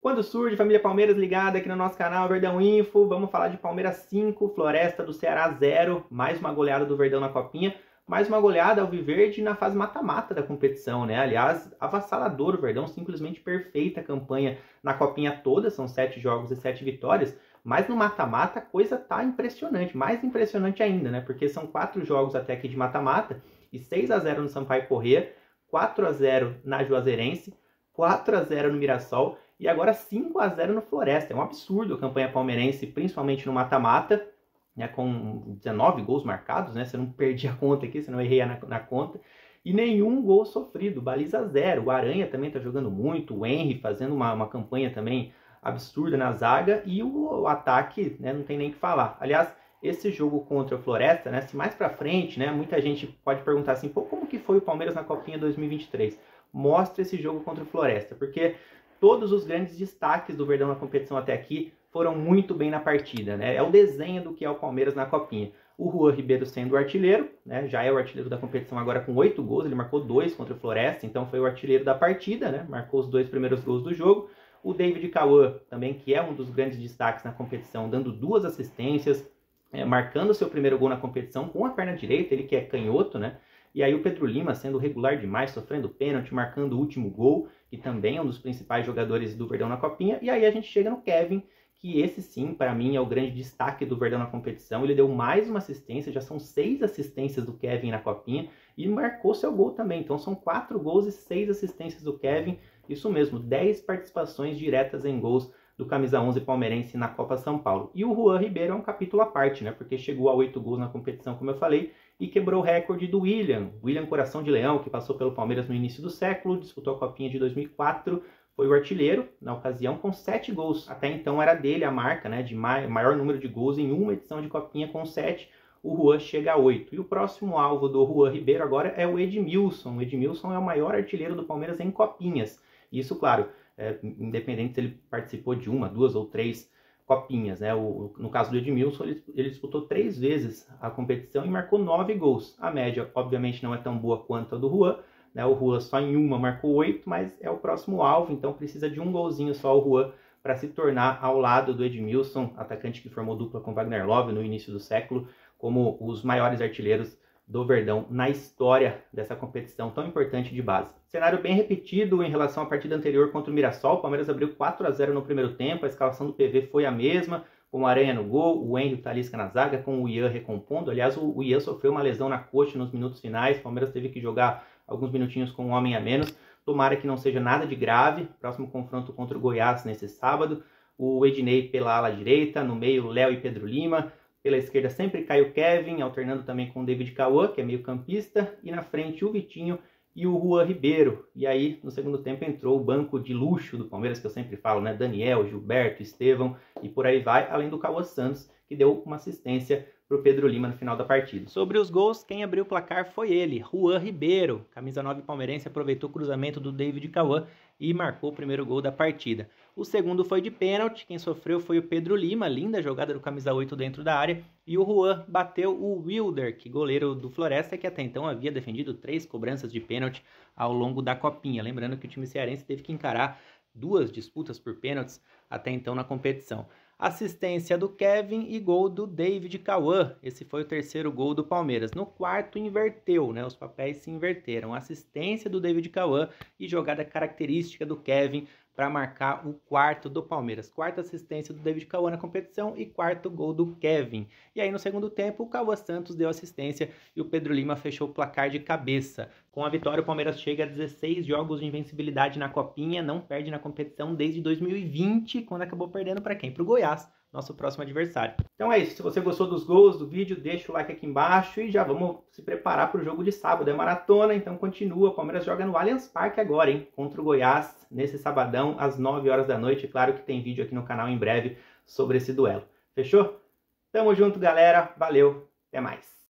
Quando surge, família Palmeiras ligada aqui no nosso canal Verdão Info, vamos falar de Palmeiras 5, Floresta do Ceará 0, mais uma goleada do Verdão na Copinha, mais uma goleada alviverde na fase mata-mata da competição, né? Aliás, avassalador o Verdão, simplesmente perfeita a campanha na Copinha toda, são 7 jogos e 7 vitórias, mas no mata-mata a coisa tá impressionante, mais impressionante ainda, né? Porque são 4 jogos até aqui de mata-mata e 6-0 no Sampaio Corrêa, 4-0 na Juazeirense, 4-0 no Mirassol e agora 5-0 no Floresta. É um absurdo a campanha palmeirense, principalmente no mata-mata, né, com 19 gols marcados, né? Se eu não perdi a conta aqui, se eu não errei na conta. E nenhum gol sofrido, baliza 0. O Aranha também está jogando muito, o Henry fazendo uma campanha também absurda na zaga e o ataque, né, não tem nem o que falar. Aliás, esse jogo contra o Floresta, né, se mais pra frente, né, muita gente pode perguntar assim, pô, como que foi o Palmeiras na Copinha 2023? Mostra esse jogo contra o Floresta, porque todos os grandes destaques do Verdão na competição até aqui foram muito bem na partida, né? É o desenho do que é o Palmeiras na Copinha. O Juan Ribeiro sendo o artilheiro, né? Já é o artilheiro da competição agora com 8 gols, ele marcou 2 contra o Floresta, então foi o artilheiro da partida, né? Marcou os 2 primeiros gols do jogo. O David Cauã também, que é um dos grandes destaques na competição, dando 2 assistências, marcando seu primeiro gol na competição com a perna direita, ele que é canhoto, né? E aí o Pedro Lima sendo regular demais, sofrendo pênalti, marcando o último gol, que também é um dos principais jogadores do Verdão na Copinha. E aí a gente chega no Kevin, que esse sim, para mim, é o grande destaque do Verdão na competição. Ele deu mais uma assistência, já são 6 assistências do Kevin na Copinha, e marcou seu gol também. Então são 4 gols e 6 assistências do Kevin. Isso mesmo, 10 participações diretas em gols do camisa 11 palmeirense na Copa São Paulo. E o Juan Ribeiro é um capítulo à parte, né? Porque chegou a 8 gols na competição, como eu falei, e quebrou o recorde do William Coração de Leão, que passou pelo Palmeiras no início do século, disputou a Copinha de 2004, foi o artilheiro na ocasião com 7 gols. Até então era dele a marca, né, de maior número de gols em uma edição de Copinha com 7, o Juan chega a 8. E o próximo alvo do Juan Ribeiro agora é o Edmilson. O Edmilson é o maior artilheiro do Palmeiras em Copinhas. Isso, claro, independente se ele participou de 1, 2 ou 3 Copinhas, né? No caso do Edmilson, ele disputou 3 vezes a competição e marcou 9 gols. A média, obviamente, não é tão boa quanto a do Juan, né? O Juan só em uma marcou 8, mas é o próximo alvo, então precisa de um golzinho só o Juan para se tornar ao lado do Edmilson, atacante que formou dupla com Wagner Love no início do século, como os maiores artilheiros do Verdão na história dessa competição tão importante de base. Cenário bem repetido em relação à partida anterior contra o Mirassol. O Palmeiras abriu 4-0 no primeiro tempo, a escalação do PV foi a mesma, com o Aranha no gol, o Henry e o Talisca na zaga, com o Ian recompondo. Aliás, o Ian sofreu uma lesão na coxa nos minutos finais, o Palmeiras teve que jogar alguns minutinhos com um homem a menos. Tomara que não seja nada de grave. Próximo confronto contra o Goiás nesse sábado. O Ednei pela ala direita, no meio Léo e Pedro Lima. Pela esquerda sempre cai o Kevin, alternando também com o David Cauã, que é meio campista. E na frente o Vitinho e o Juan Ribeiro. E aí, no segundo tempo, entrou o banco de luxo do Palmeiras, que eu sempre falo, né? Daniel, Gilberto, Estevão e por aí vai, além do Cauã Santos, que deu uma assistência para o Pedro Lima no final da partida. Sobre os gols, quem abriu o placar foi ele, Juan Ribeiro. Camisa 9 palmeirense aproveitou o cruzamento do David Cauã e marcou o primeiro gol da partida. O segundo foi de pênalti, quem sofreu foi o Pedro Lima, linda jogada do camisa 8 dentro da área, e o Juan bateu o Wilder, que goleiro do Floresta, que até então havia defendido 3 cobranças de pênalti ao longo da Copinha. Lembrando que o time cearense teve que encarar 2 disputas por pênaltis até então na competição. Assistência do Kevin e gol do David Cauã. Esse foi o terceiro gol do Palmeiras. No quarto inverteu, né? Os papéis se inverteram. Assistência do David Cauã e jogada característica do Kevin para marcar o quarto do Palmeiras. Quarta assistência do David Cauã na competição e quarto gol do Kevin. E aí no segundo tempo o Cauã Santos deu assistência e o Pedro Lima fechou o placar de cabeça. Com a vitória o Palmeiras chega a 16 jogos de invencibilidade na Copinha, não perde na competição desde 2020, quando acabou perdendo para quem? Para o Goiás, nosso próximo adversário. Então é isso, se você gostou dos gols do vídeo, deixa o like aqui embaixo e já vamos se preparar para o jogo de sábado. É maratona, então continua. O Palmeiras joga no Allianz Parque agora, hein? Contra o Goiás, nesse sabadão, às 9 horas da noite. Claro que tem vídeo aqui no canal em breve sobre esse duelo. Fechou? Tamo junto, galera. Valeu, até mais.